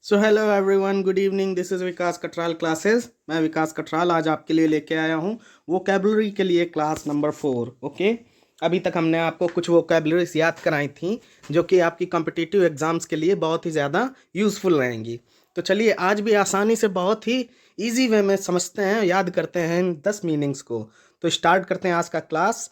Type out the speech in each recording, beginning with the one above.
So hello everyone, good evening. This is Vikas Katral classes. मैं विकास कटराल आज आपके लिए लेके आया हूँ वोकेबलरी के लिए क्लास नंबर 4। ओके, अभी तक हमने आपको कुछ वोकेबलरीज याद कराई थी जो कि आपकी कॉम्पिटिटिव एग्जाम्स के लिए बहुत ही ज़्यादा यूज़फुल रहेंगी। तो चलिए आज भी आसानी से बहुत ही ईजी वे में समझते हैं, याद करते हैं इन 10 मीनिंग्स को। तो स्टार्ट करते हैं आज का क्लास।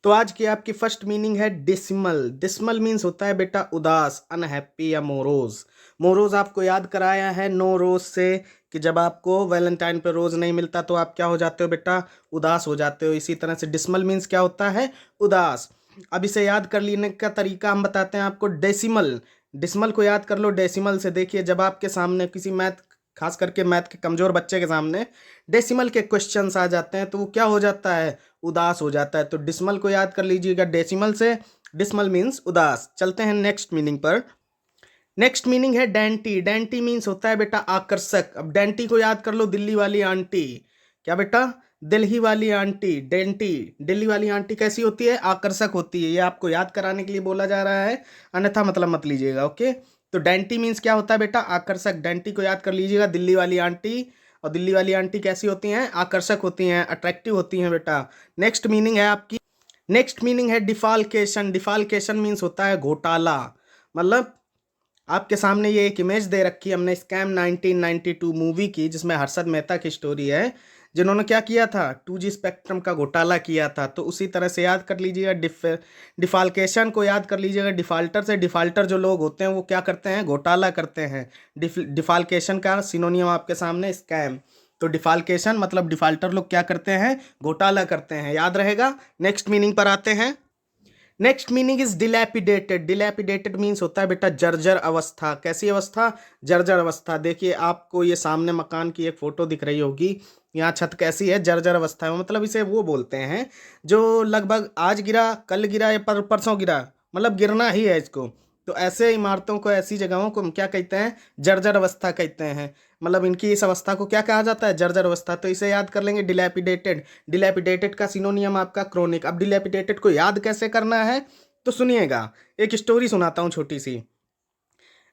तो आज की आपकी फर्स्ट मीनिंग है डिसमल। डिसमल मीन्स होता है बेटा उदास, अनहैप्पी या मोरोज। मोरोज आपको याद कराया है नो रोज से कि जब आपको वैलेंटाइन पे रोज नहीं मिलता तो आप क्या हो जाते हो बेटा, उदास हो जाते हो। इसी तरह से डिसमल मीन्स क्या होता है, उदास। अब इसे याद कर लेने का तरीका हम बताते हैं आपको। डेसिमल, डिसमल को याद कर लो डेसिमल से। देखिए जब आपके सामने किसी मैथ, खास करके मैथ के कमजोर बच्चे के सामने डेसिमल के क्वेश्चंस आ जाते हैं तो वो क्या हो जाता है, उदास हो जाता है। तो डिसमल को याद कर लीजिएगा डेसिमल से। डिसमल मीन्स उदास। चलते हैं नेक्स्ट मीनिंग पर। नेक्स्ट मीनिंग है डेंटी। डेंटी मीन्स होता है बेटा आकर्षक। अब डेंटी को याद कर लो, दिल्ली वाली आंटी। क्या बेटा, दिल्ली वाली आंटी। डेंटी, दिल्ली वाली आंटी कैसी होती है, आकर्षक होती है। ये आपको याद कराने के लिए बोला जा रहा है, अन्यथा मतलब मत लीजिएगा। ओके, तो डेंटी मीन्स क्या होता है बेटा, आकर्षक। डेंटी को याद कर लीजिएगा, दिल्ली वाली आंटी। और दिल्ली वाली आंटी कैसी होती हैं, आकर्षक होती हैं, अट्रैक्टिव होती हैं बेटा। नेक्स्ट मीनिंग है आपकी, नेक्स्ट मीनिंग है डिफाल्केशन। डिफाल्केशन मीन्स होता है घोटाला। मतलब आपके सामने ये एक इमेज दे रखी है हमने स्कैम 1992 मूवी की, जिसमें हर्षद मेहता की स्टोरी है, जिन्होंने क्या किया था, 2G स्पेक्ट्रम का घोटाला किया था। तो उसी तरह से याद कर लीजिएगा डिफाल्केशन को याद कर लीजिएगा डिफाल्टर से। डिफाल्टर जो लोग होते हैं वो क्या करते हैं, घोटाला करते हैं। डिफाल्केशन का सिनोनियम आपके सामने स्कैम। तो डिफाल्केशन मतलब डिफाल्टर लोग क्या करते हैं, घोटाला करते हैं, याद रहेगा। नेक्स्ट मीनिंग पर आते हैं। Next meaning is dilapidated. Dilapidated means होता है बेटा जर्जर अवस्था। कैसी अवस्था, जर्जर अवस्था। देखिए आपको ये सामने मकान की एक फोटो दिख रही होगी, यहाँ छत कैसी है, जर्जर अवस्था में। मतलब इसे वो बोलते हैं जो लगभग आज गिरा, कल गिरा या परसों गिरा, मतलब गिरना ही है इसको। तो ऐसे इमारतों को, ऐसी जगहों को हम क्या कहते हैं, जर्जर अवस्था कहते हैं। मतलब इनकी इस अवस्था को क्या कहा जाता है, जर्जर अवस्था। तो इसे याद कर लेंगे डिलैपिडेटेड। डिलैपिडेटेड का सिनोनियम आपका क्रोनिक। अब डिलैपिडेटेड को याद कैसे करना है, तो सुनिएगा, एक स्टोरी सुनाता हूँ छोटी सी।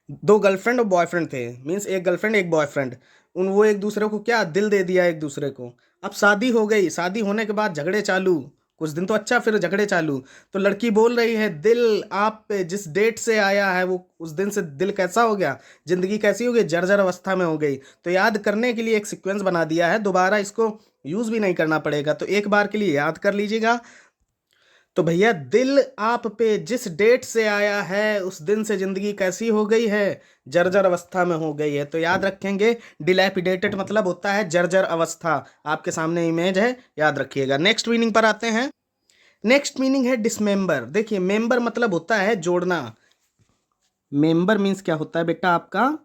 दो गर्लफ्रेंड और बॉयफ्रेंड थे, मीन्स एक गर्लफ्रेंड एक बॉयफ्रेंड। उन वो एक दूसरे को क्या, दिल दे दिया एक दूसरे को। अब शादी हो गई, शादी होने के बाद झगड़े चालू। कुछ दिन तो अच्छा, फिर झगड़े चालू। तो लड़की बोल रही है, दिल आप पे जिस डेट से आया है वो उस दिन से दिल कैसा हो गया, जिंदगी कैसी हो गई, जर्जर अवस्था में हो गई। तो याद करने के लिए एक सीक्वेंस बना दिया है, दोबारा इसको यूज भी नहीं करना पड़ेगा। तो एक बार के लिए याद कर लीजिएगा। तो भैया दिल आप पे जिस डेट से आया है उस दिन से जिंदगी कैसी हो गई है, जर्जर अवस्था में हो गई है। तो याद रखेंगे, डिलैपिडेटेड मतलब होता है जर्जर अवस्था। आपके सामने इमेज है, याद रखिएगा। नेक्स्ट मीनिंग पर आते हैं। नेक्स्ट मीनिंग है डिसमेंबर। देखिए मेंबर मतलब होता है जोड़ना। मेंबर मीन्स क्या होता है बेटा, आपका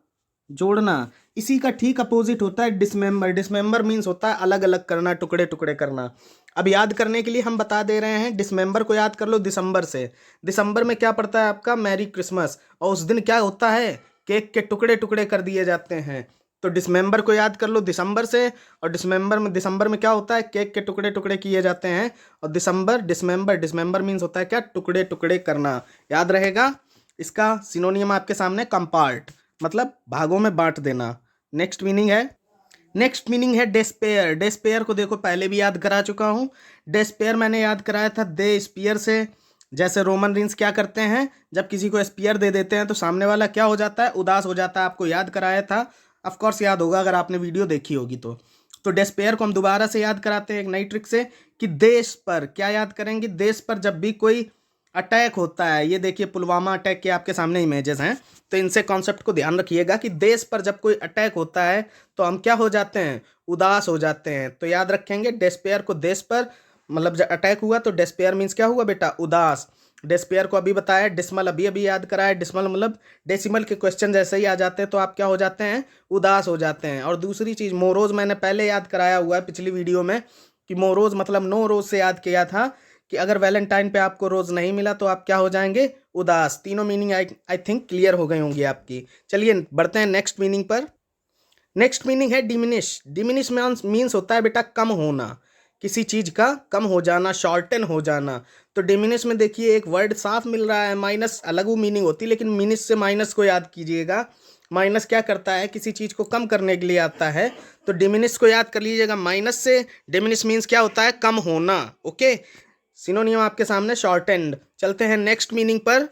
जोड़ना। इसी का ठीक अपोजिट होता है डिसमेंबर। डिसमेंबर मीन्स होता है अलग अलग करना, टुकड़े टुकड़े करना। अब याद करने के लिए हम बता दे रहे हैं, डिसमेंबर को याद कर लो दिसंबर से। दिसंबर में क्या पड़ता है आपका, मैरी क्रिसमस। और उस दिन क्या होता है, केक के टुकड़े टुकड़े कर दिए जाते हैं। तो डिसमेंबर को याद कर लो दिसंबर से। और दिसंबर में क्या होता है, केक के टुकड़े टुकड़े किए जाते हैं। और दिसंबर, डिसमेंबर, डिसमेंबर मीन्स होता है क्या, टुकड़े टुकड़े करना, याद रहेगा। इसका सिनोनियम आपके सामने कंपार्ट, मतलब भागों में बांट देना। नेक्स्ट मीनिंग है, नेक्स्ट मीनिंग है डेस्पेयर। डेस्पेयर को देखो पहले भी याद करा चुका हूं। डेस्पेयर मैंने याद कराया था दे स्पीयर से। जैसे रोमन रिंस क्या करते हैं, जब किसी को स्पीयर दे देते हैं तो सामने वाला क्या हो जाता है, उदास हो जाता है। आपको याद कराया था, ऑफ कोर्स याद होगा अगर आपने वीडियो देखी होगी तो डेस्पेयर को हम दोबारा से याद कराते हैं एक नई ट्रिक से, कि देश पर क्या याद करेंगे, देश पर जब भी कोई अटैक होता है। ये देखिए पुलवामा अटैक के आपके सामने इमेजेस हैं। तो इनसे कॉन्सेप्ट को ध्यान रखिएगा कि देश पर जब कोई अटैक होता है तो हम क्या हो जाते हैं, उदास हो जाते हैं। तो याद रखेंगे डेस्पेयर को देश पर, मतलब जब अटैक हुआ तो डेस्पेयर मीन्स क्या हुआ बेटा, उदास। डेस्पेयर को अभी बताया, डिसमल अभी अभी याद कराया। डिसमल मतलब डेसिमल के क्वेश्चन जैसे ही आ जाते हैं तो आप क्या हो जाते हैं, उदास हो जाते हैं। और दूसरी चीज मोरोज मैंने पहले याद कराया हुआ है पिछली वीडियो में, कि मोरोज मतलब नो रोज से याद किया था, कि अगर वैलेंटाइन पे आपको रोज नहीं मिला तो आप क्या हो जाएंगे, उदास। तीनों मीनिंग आई थिंक क्लियर हो गई होंगी आपकी। चलिए बढ़ते हैं नेक्स्ट मीनिंग पर। नेक्स्ट मीनिंग है डिमिनिश। डिमिनिश मीन्स होता है बेटा कम होना, किसी चीज का कम हो जाना, शॉर्टन हो जाना। तो डिमिनिश में देखिए एक वर्ड साफ मिल रहा है, माइनस अलग वो मीनिंग होती है, लेकिन मिनिश से माइनस को याद कीजिएगा। माइनस क्या करता है, किसी चीज़ को कम करने के लिए आता है। तो डिमिनिश को याद कर लीजिएगा, माइनस से डिमिनिश मीन्स क्या होता है, कम होना। ओके, सिनोनियम आपके सामने शॉर्टेंड। चलते हैं नेक्स्ट मीनिंग पर।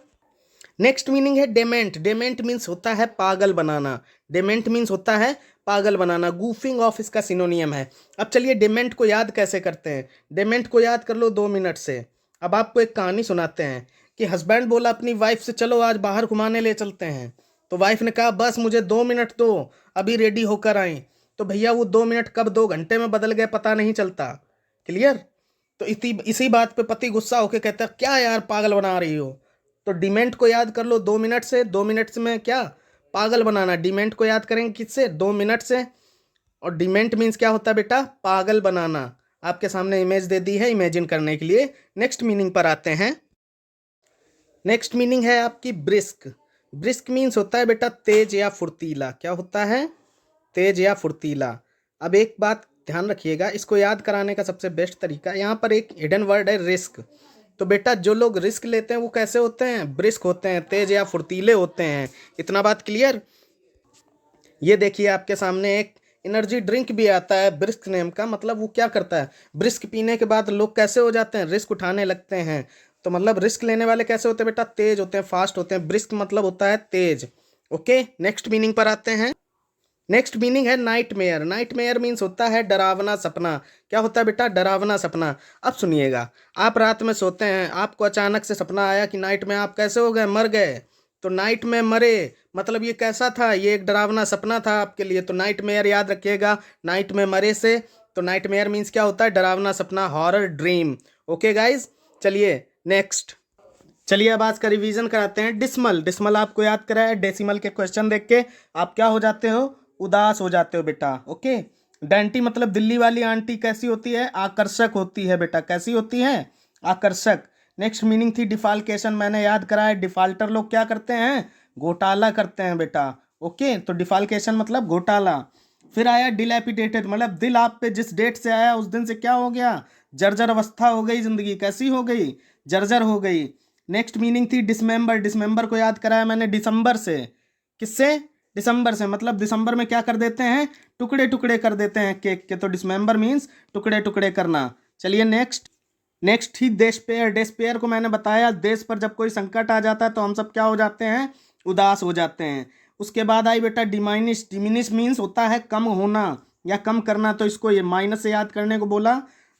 नेक्स्ट मीनिंग है डेमेंट। डेमेंट मीन्स होता है पागल बनाना। डेमेंट मीन्स होता है पागल बनाना। गूफिंग ऑफ इसका सिनोनियम है। अब चलिए डेमेंट को याद कैसे करते हैं। डेमेंट को याद कर लो 2 मिनट से। अब आपको एक कहानी सुनाते हैं कि हस्बैंड बोला अपनी वाइफ से, चलो आज बाहर घुमाने ले चलते हैं। तो वाइफ ने कहा बस मुझे 2 मिनट दो, अभी रेडी होकर आई। तो भैया वो 2 मिनट कब 2 घंटे में बदल गए पता नहीं चलता। क्लियर। तो इसी इसी बात पे पति गुस्सा होकर कहता है, क्या यार पागल बना रही हो। तो डिमेंट को याद कर लो 2 मिनट से। 2 मिनट में क्या, पागल बनाना। डिमेंट को याद करेंगे किससे, 2 मिनट से। और डिमेंट मीन्स क्या होता है बेटा, पागल बनाना। आपके सामने इमेज दे दी है इमेजिन करने के लिए। नेक्स्ट मीनिंग पर आते हैं। नेक्स्ट मीनिंग है आपकी ब्रिस्क। ब्रिस्क मीन्स होता है बेटा तेज या फुर्तीला। क्या होता है, तेज या फुर्तीला। अब एक बात ध्यान रखिएगा, इसको याद कराने का सबसे बेस्ट तरीका, यहाँ पर एक हिडन वर्ड है रिस्क। तो बेटा जो लोग रिस्क लेते हैं वो कैसे होते हैं, ब्रिस्क होते हैं, तेज या फुर्तीले होते हैं। इतना बात क्लियर। ये देखिए आपके सामने एक एनर्जी ड्रिंक भी आता है ब्रिस्क नेम का। मतलब वो क्या करता है, ब्रिस्क पीने के बाद लोग कैसे हो जाते हैं, रिस्क उठाने लगते हैं। तो मतलब रिस्क लेने वाले कैसे होते हैं बेटा, तेज होते हैं, फास्ट होते हैं। ब्रिस्क मतलब होता है तेज। ओके, नेक्स्ट मीनिंग पर आते हैं। नेक्स्ट मीनिंग है नाइटमेयर। नाइटमेयर मीन्स होता है डरावना सपना। क्या होता है बेटा, डरावना सपना। अब सुनिएगा, आप रात में सोते हैं, आपको अचानक से सपना आया कि नाइट में आप कैसे हो गए, मर गए। तो नाइट में मरे मतलब ये कैसा था, ये एक डरावना सपना था आपके लिए। तो नाइटमेयर याद रखिएगा, नाइट में मरे से। तो नाइटमेयर मीन्स क्या होता है, डरावना सपना, हॉरर ड्रीम। ओके गाइज, चलिए नेक्स्ट। चलिए अब आज का रिवीजन कराते हैं। डिसमल। डिसमल आपको याद कराया, डेसिमल के क्वेश्चन देख के आप क्या हो जाते हो, उदास हो जाते हो बेटा। ओके। डैंटी मतलब दिल्ली वाली आंटी कैसी होती है, आकर्षक होती है बेटा। कैसी होती है, आकर्षक। नेक्स्ट मीनिंग थी डिफाल्केशन, मैंने याद कराया। डिफाल्टर लोग क्या करते हैं, घोटाला करते हैं बेटा। ओके, तो डिफाल्केशन मतलब घोटाला। फिर आया डिलैपिडेटेड, मतलब दिल आप पे जिस डेट से आया उस दिन से क्या हो गया, जर्जर अवस्था हो गई, जिंदगी कैसी हो गई, जर्जर हो गई। नेक्स्ट मीनिंग थी डिसमेंबर। डिसमेंबर को याद कराया मैंने दिसंबर से। किससे, दिसंबर से। मतलब दिसंबर में क्या कर देते हैं, टुकड़े टुकड़े कर देते हैं केक के। तो डिसमेंबर मीन्स टुकड़े टुकड़े करना। चलिए नेक्स्ट। नेक्स्ट ही देशपेयर। देशपेयर को मैंने बताया, देश पर जब कोई संकट आ जाता है तो हम सब क्या हो जाते हैं, उदास हो जाते हैं। उसके बाद आई बेटा डिमाइनिश। डिमिनिश मीन्स होता है कम होना या कम करना। तो इसको ये माइनस से याद करने को बोला,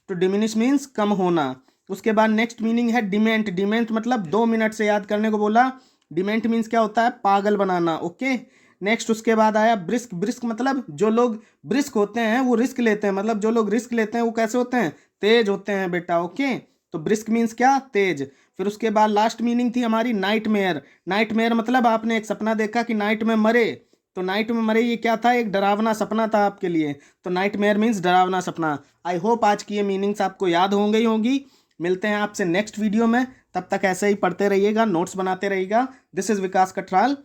तो डिमिनिश मीन्स कम होना। उसके बाद नेक्स्ट मीनिंग है डिमेंट। डिमेंट मतलब 2 मिनट से याद करने को बोला। डिमेंट मीन्स क्या होता है, पागल बनाना। ओके। नेक्स्ट उसके बाद आया ब्रिस्क। ब्रिस्क मतलब जो लोग ब्रिस्क होते हैं वो रिस्क लेते हैं। मतलब जो लोग रिस्क लेते हैं वो कैसे होते हैं, तेज होते हैं बेटा। ओके, तो ब्रिस्क मीन्स क्या, तेज। फिर उसके बाद लास्ट मीनिंग थी हमारी नाइटमेयर। नाइटमेयर मतलब आपने एक सपना देखा कि नाइट में मरे। तो नाइट में मरे ये क्या था, एक डरावना सपना था आपके लिए। तो नाइटमेयर मीन्स डरावना सपना। आई होप आज की ये मीनिंग्स आपको याद होंगे ही होंगी। मिलते हैं आपसे नेक्स्ट वीडियो में, तब तक ऐसे ही पढ़ते रहिएगा, नोट्स बनाते रहिएगा। This is Vikas कटराल।